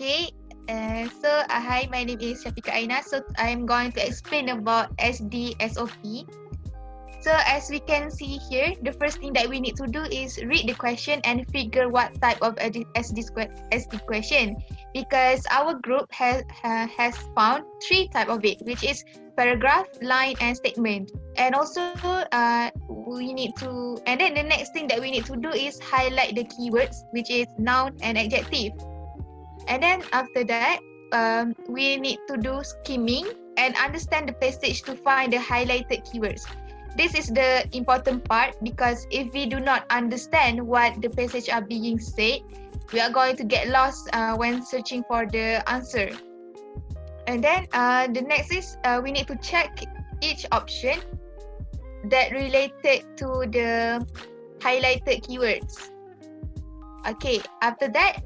Okay, hi, my name is Shafika Aina. So I'm going to explain about SD SOP. So as we can see here, the first thing that we need to do is read the question and figure what type of SD question, because our group has found three type of it, which is paragraph, line, and statement. And also we need to, and then the next thing that we need to do is highlight the keywords, which is noun and adjective. And then after that, we need to do skimming and understand the passage to find the highlighted keywords. This is the important part, because if we do not understand what the passage are being said, we are going to get lost when searching for the answer. And then the next is we need to check each option that related to the highlighted keywords. Okay, after that,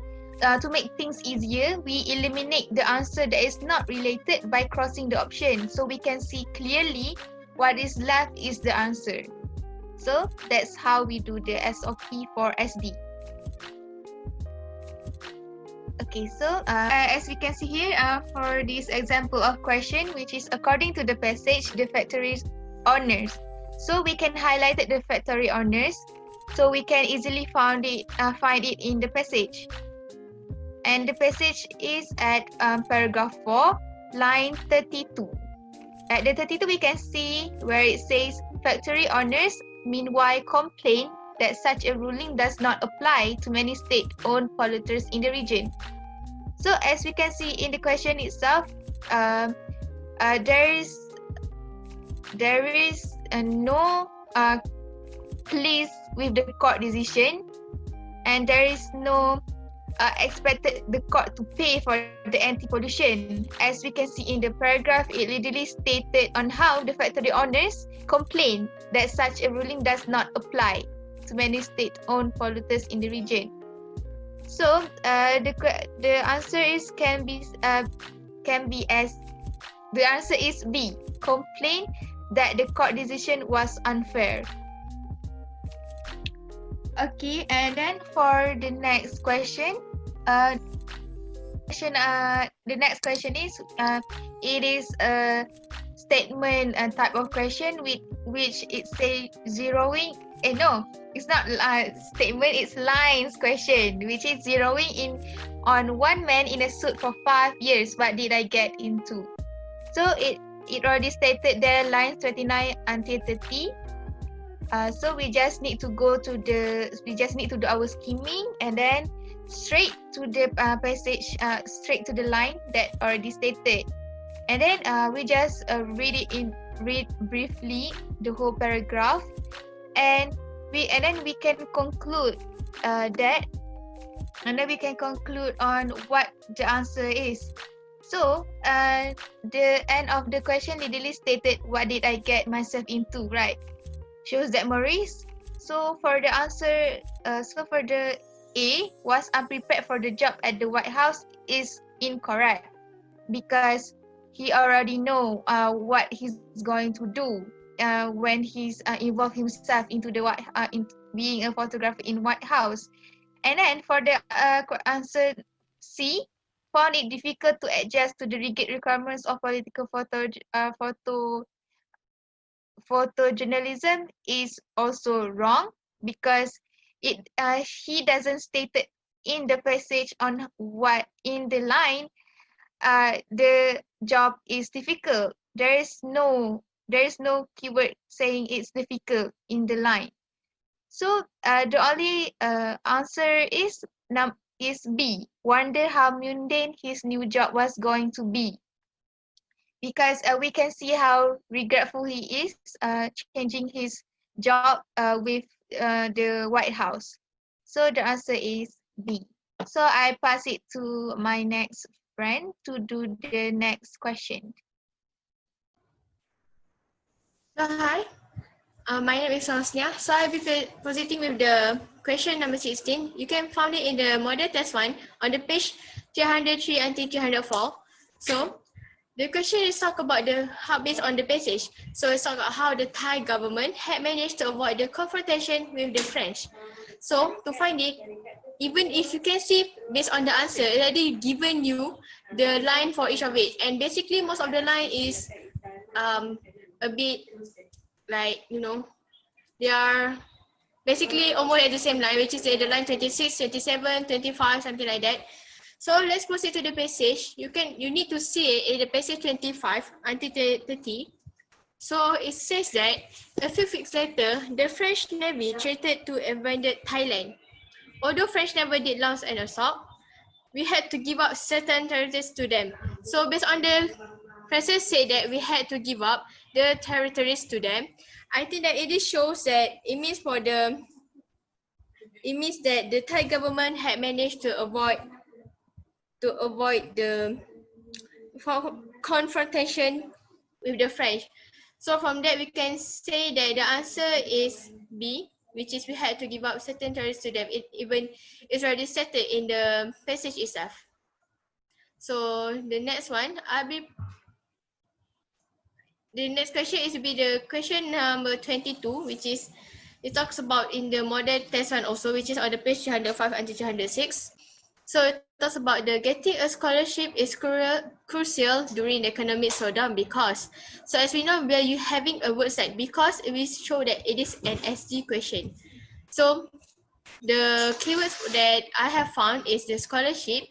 to make things easier, we eliminate the answer that is not related by crossing the option, so we can see clearly what is left is the answer. So that's how we do the SOP for SD. Okay, so as we can see here, for this example of question, which is according to the passage, the factory owners. So we can highlight the factory owners, so we can easily find it in the passage. And the passage is at paragraph 4, line 32. At the 32, we can see where it says factory owners meanwhile complain that such a ruling does not apply to many state-owned polluters in the region. So as we can see in the question itself, there is no please with the court decision, and there is no expected the court to pay for the anti-pollution. As we can see in the paragraph, it literally stated on how the factory owners complain that such a ruling does not apply to many state-owned polluters in the region. So the answer is the answer is B. Complain that the court decision was unfair. Okay, and then for the next question, the next question is it is a statement type of question with which it say zeroing. No, it's not statement. It's lines question, which is zeroing in on one man in a suit for 5 years. What did I get into? So it already stated there, lines 29 until 30. So we just need to do our skimming, and then straight to the passage, straight to the line that already stated, and then we just read briefly the whole paragraph, and then we can conclude that, and then we can conclude on what the answer is. So the end of the question literally stated, what did I get myself into, right? Shows that Maurice. So for the answer, for the A, was unprepared for the job at the White House is incorrect, because he already know what he's going to do when he's involved himself into the in being a photographer in White House. And then for the answer C, found it difficult to adjust to the rigid requirements of political photojournalism is also wrong, because he doesn't state it in the passage on what in the line the job is difficult. There is no keyword saying it's difficult in the line. So the only answer is B. Wonder how mundane his new job was going to be, because we can see how regretful he is changing his job with the White House. So the answer is B. So I pass it to my next friend to do the next question. So hi, my name is Sosnia. So I'll be proceeding with the question number 16. You can find it in the model test 1 on the page 303 until 304. So the question is talk about how based on the passage. So it's talk about how the Thai government had managed to avoid the confrontation with the French. So to find it, even if you can see based on the answer, it already given you the line for each of it. And basically most of the line is a bit like, you know, they are basically almost at the same line, which is the line 26, 27, 25, something like that. So let's proceed to the passage. You need to see in the passage 25 until 30. So it says that a few weeks later, the French Navy threatened to abandon Thailand. Although French never did launch an assault, we had to give up certain territories to them. So based on the Francis said that we had to give up the territories to them. I think that it shows that it means that the Thai government had managed to avoid the confrontation with the French. So from that we can say that the answer is B, which is we had to give up certain territories to them. It even is already stated in the passage itself. So the next one, the next question is to be the question number 22, which is it talks about in the model test one also, which is on the page 305 until 306. So it talks about the getting a scholarship is crucial during the economic slowdown because. So as we know, we are having a word like because we show that it is an SD question. So the keywords that I have found is the scholarship,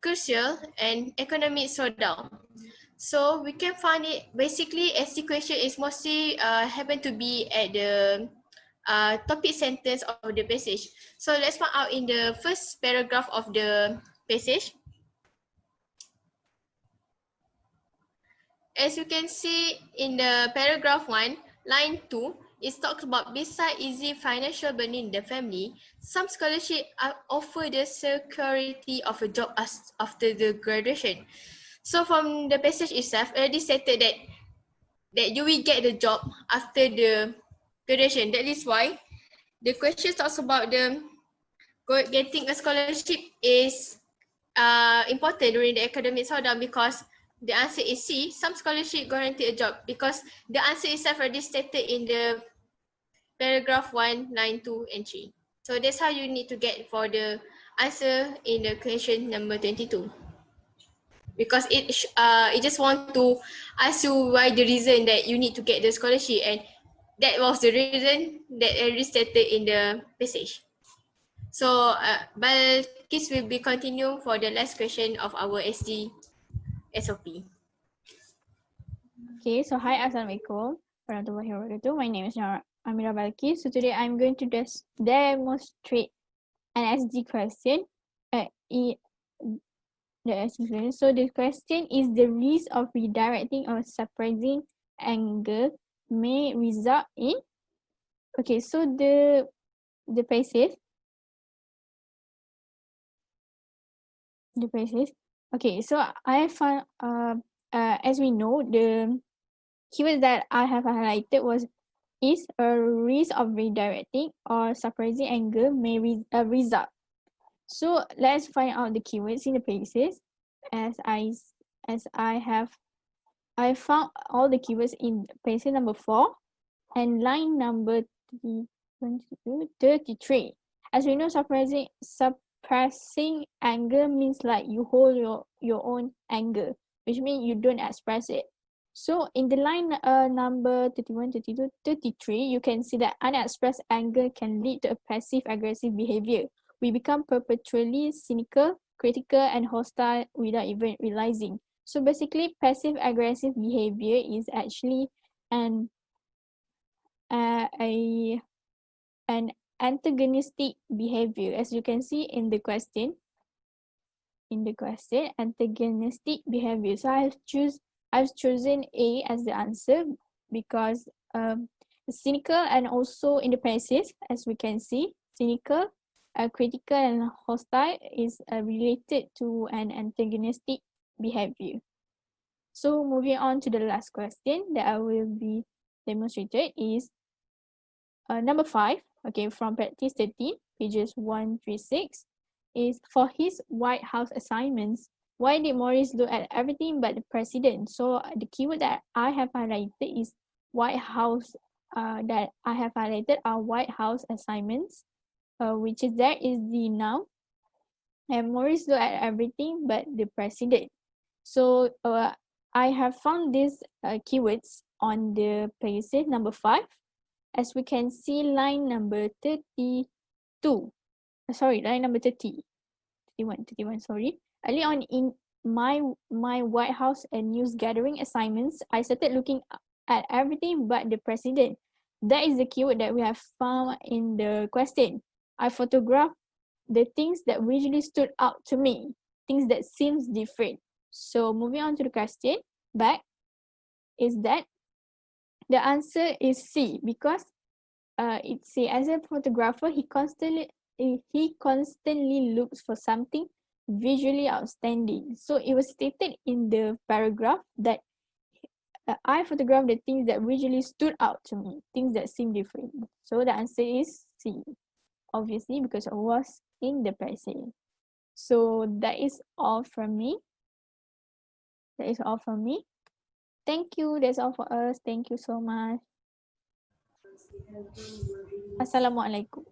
crucial, and economic slowdown. So we can find it basically SD question is mostly happen to be at the topic sentence of the passage. So let's find out in the first paragraph of the passage. As you can see in the paragraph 1, line 2, it talks about beside easy financial burden in the family, some scholarship offer the security of a job after the graduation. So from the passage itself, already stated that you will get the job after the graduation. That is why the question talks about the getting a scholarship is important during the academic slowdown because the answer is C, some scholarship guarantee a job because the answer itself already stated in the paragraph 1, line 2 and 3. So that's how you need to get for the answer in the question number 22. Because it just want to ask you why the reason that you need to get the scholarship, and that was the reason that already stated in the passage. So Balkis will be continue for the last question of our SD SOP. Okay, so hi, Assalamualaikum warahmatullahi wabarakatuh. My name is Amira Balkis. So today I'm going to demonstrate an SD question. So the question is the risk of redirecting or surprising angle may result in. Okay, so the passage. Okay, so I found as we know, the keyword that I have highlighted is a risk of redirecting or surprising angle may result. So let's find out the keywords in the pages. I found all the keywords in page number 4 and line number 33. As we know, suppressing anger means like you hold your own anger, which means you don't express it. So in the line number 31, 32, 33, you can see that unexpressed anger can lead to a passive-aggressive behavior. We become perpetually cynical, critical, and hostile without even realizing. So basically, passive-aggressive behavior is actually an antagonistic behavior, as you can see in the question. Antagonistic behavior. So I've chosen A as the answer because cynical and also in the passive, as we can see, cynical, critical, and hostile is related to an antagonistic behavior. So moving on to the last question that I will be demonstrated is number 5. Okay, from practice 13, pages 136, is for his White House assignments. Why did Morris look at everything but the president? So the keyword that I have highlighted is White House. That I have highlighted are White House assignments. which is there is the noun. And Maurice looked at everything but the president. So I have found these keywords on the places number 5. As we can see, line number 32. Line number 30. 31, sorry. Early on in my White House and news gathering assignments, I started looking at everything but the president. That is the keyword that we have found in the question. I photographed the things that visually stood out to me, things that seems different. So moving on to the question, back, is that the answer is C, because it say as a photographer he constantly looks for something visually outstanding. So it was stated in the paragraph that I photographed the things that visually stood out to me, things that seem different. So the answer is C, obviously, because it was in the present. So that is all from me. Thank you. That's all for us. Thank you so much. Assalamualaikum.